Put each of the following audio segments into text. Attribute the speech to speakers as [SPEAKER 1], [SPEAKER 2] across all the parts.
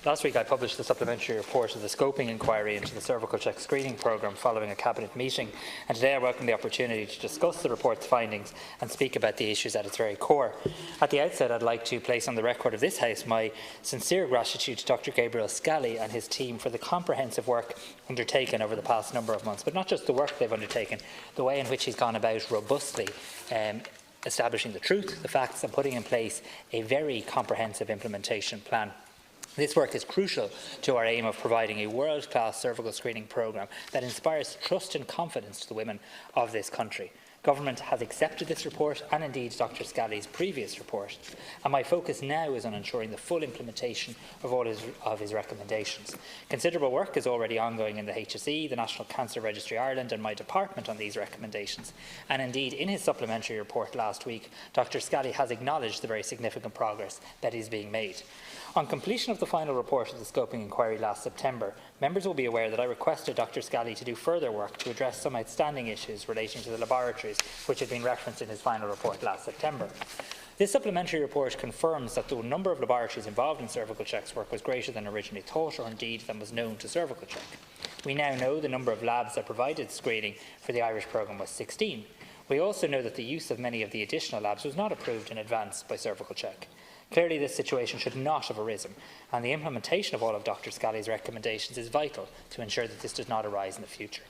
[SPEAKER 1] Last week I published the supplementary report of the scoping inquiry into the CervicalCheck screening programme following a Cabinet meeting, and today I welcome the opportunity to discuss the report's findings and speak about the issues at its very core. At the outset, I'd like to place on the record of this House my sincere gratitude to Dr Gabriel Scally and his team for the comprehensive work undertaken over the past number of months, but not just the work they've undertaken, the way in which he's gone about robustly establishing the truth, the facts, and putting in place a very comprehensive implementation plan. This work is crucial to our aim of providing a world-class cervical screening programme that inspires trust and confidence to the women of this country. Government has accepted this report and indeed Dr Scally's previous report, and my focus now is on ensuring the full implementation of all of his recommendations. Considerable work is already ongoing in the HSE, the National Cancer Registry Ireland and my department on these recommendations, and indeed in his supplementary report last week, Dr Scally has acknowledged the very significant progress that is being made. On completion of the final report of the scoping inquiry last September, members will be aware that I requested Dr Scally to do further work to address some outstanding issues relating to the laboratories which had been referenced in his final report last September. This supplementary report confirms that the number of laboratories involved in CervicalCheck's work was greater than originally thought, or indeed than was known to CervicalCheck. We now know the number of labs that provided screening for the Irish programme was 16. We also know that the use of many of the additional labs was not approved in advance by CervicalCheck. Clearly, this situation should not have arisen, and the implementation of all of Dr Scally's recommendations is vital to ensure that this does not arise in the future.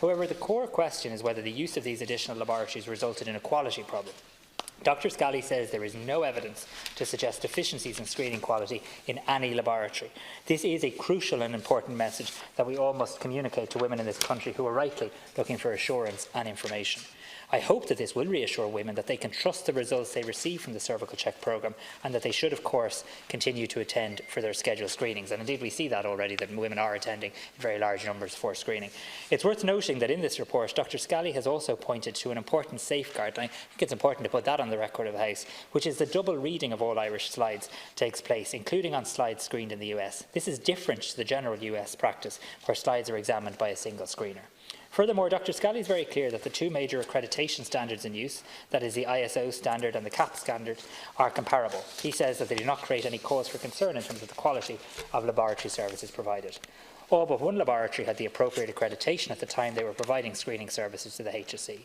[SPEAKER 1] However, the core question is whether the use of these additional laboratories resulted in a quality problem. Dr Scally says there is no evidence to suggest deficiencies in screening quality in any laboratory. This is a crucial and important message that we all must communicate to women in this country who are rightly looking for assurance and information. I hope that this will reassure women that they can trust the results they receive from the CervicalCheck programme and that they should, of course, continue to attend for their scheduled screenings. And indeed, we see that already, that women are attending in very large numbers for screening. It's worth noting that in this report, Dr Scally has also pointed to an important safeguard, and I think it's important to put that on the record of the House, which is the double reading of all Irish slides takes place, including on slides screened in the US. This is different to the general US practice, where slides are examined by a single screener. Furthermore, Dr Scally is very clear that the two major accreditation standards in use, that is the ISO standard and the CAP standard, are comparable. He says that they do not create any cause for concern in terms of the quality of laboratory services provided. All but one laboratory had the appropriate accreditation at the time they were providing screening services to the HSE.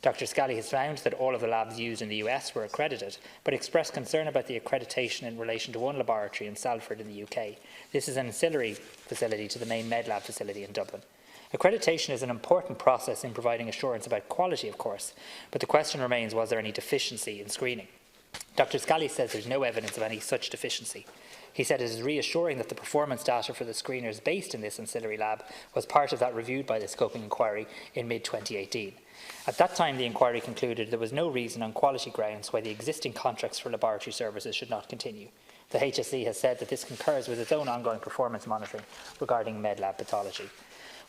[SPEAKER 1] Dr Scally has found that all of the labs used in the US were accredited, but expressed concern about the accreditation in relation to one laboratory in Salford in the UK. This is an ancillary facility to the main MedLab facility in Dublin. Accreditation is an important process in providing assurance about quality, of course, but the question remains, was there any deficiency in screening? Dr Scally says there is no evidence of any such deficiency. He said it is reassuring that the performance data for the screeners based in this ancillary lab was part of that reviewed by the scoping inquiry in mid-2018. At that time, the inquiry concluded there was no reason on quality grounds why the existing contracts for laboratory services should not continue. The HSE has said that this concurs with its own ongoing performance monitoring regarding MedLab pathology.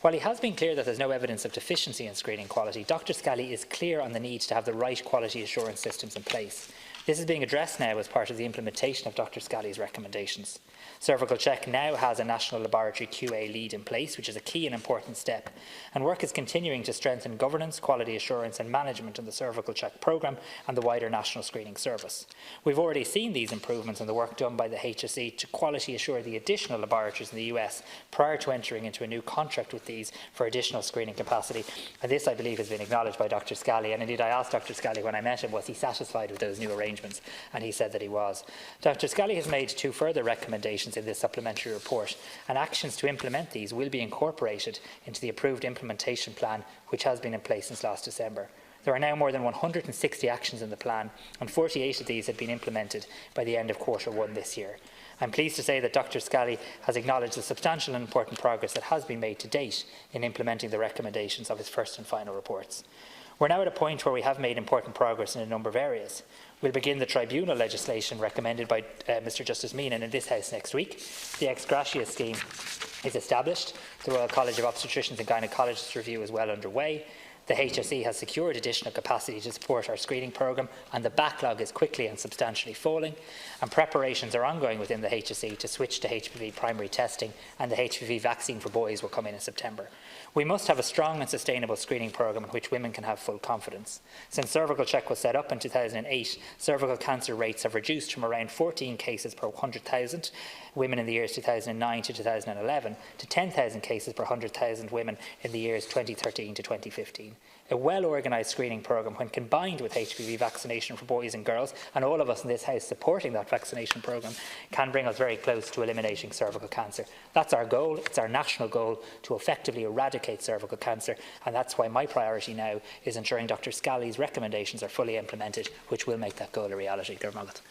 [SPEAKER 1] While he has been clear that there is no evidence of deficiency in screening quality, Dr Scally is clear on the need to have the right quality assurance systems in place. This is being addressed now as part of the implementation of Dr Scally's recommendations. CervicalCheck now has a national laboratory QA lead in place, which is a key and important step, and work is continuing to strengthen governance, quality assurance and management in the CervicalCheck programme and the wider national screening service. We've already seen these improvements in the work done by the HSE to quality assure the additional laboratories in the US prior to entering into a new contract with these for additional screening capacity, and this, I believe, has been acknowledged by Dr Scally, and indeed I asked Dr Scally when I met him was he satisfied with those new arrangements, and he said that he was. Dr Scally has made two further recommendations in this supplementary report, and actions to implement these will be incorporated into the approved implementation plan which has been in place since last December. There are now more than 160 actions in the plan, and 48 of these have been implemented by the end of Q1 this year. I'm pleased to say that Dr Scally has acknowledged the substantial and important progress that has been made to date in implementing the recommendations of his first and final reports. We're now at a point where we have made important progress in a number of areas. We'll begin the tribunal legislation recommended by Mr Justice Meenan in this House next week. The ex gratia scheme is established. The Royal College of Obstetricians and Gynaecologists review is well underway. The HSE has secured additional capacity to support our screening programme, and the backlog is quickly and substantially falling, and preparations are ongoing within the HSE to switch to HPV primary testing, and the HPV vaccine for boys will come in September. We must have a strong and sustainable screening programme in which women can have full confidence. Since CervicalCheck was set up in 2008, cervical cancer rates have reduced from around 14 cases per 100,000 women in the years 2009 to 2011 to 10,000 cases per 100,000 women in the years 2013 to 2015. A well-organised screening programme, when combined with HPV vaccination for boys and girls, and all of us in this House supporting that vaccination programme, can bring us very close to eliminating cervical cancer. That's our goal. It's our national goal to effectively eradicate cervical cancer, and that's why my priority now is ensuring Dr Scally's recommendations are fully implemented, which will make that goal a reality. Dermot.